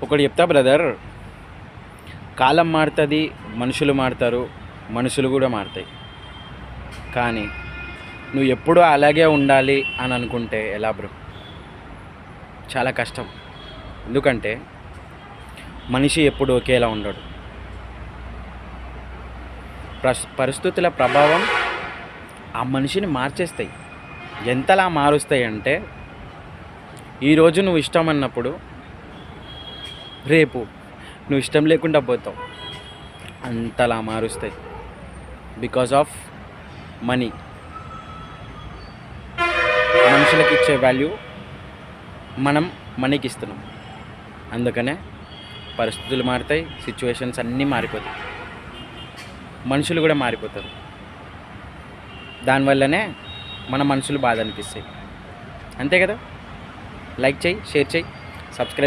ఒకటి చెప్తా బ్రదర్, కాలం మారుతుంది, మనుషులు మారుతారు, మనుషులు కూడా మారుతాయి. కానీ నువ్వు ఎప్పుడూ అలాగే ఉండాలి అని అనుకుంటే ఎలా బ్రో? చాలా కష్టం. ఎందుకంటే మనిషి ఎప్పుడు ఒకేలా ఉండడు. పరిస్థితుల ప్రభావం ఆ మనిషిని మార్చేస్తాయి. ఎంతలా మారుస్తాయి అంటే, ఈరోజు నువ్వు ఇష్టం అన్నప్పుడు రేపు నువ్వు ఇష్టం లేకుండా పోతావు. అంతలా మారుస్తాయి. Because of money. మనుషులకి ఇచ్చే వాల్యూ మనం మనీకి ఇస్తున్నాం. అందుకనే పరిస్థితులు మారుతాయి, సిచ్యువేషన్స్ అన్నీ మారిపోతాయి, మనుషులు కూడా మారిపోతారు. దానివల్లనే మన మనుషులు బాధ అనిపిస్తాయి. అంతే కదా. లైక్ చేయి, షేర్ చేయి, సబ్స్క్రైబ్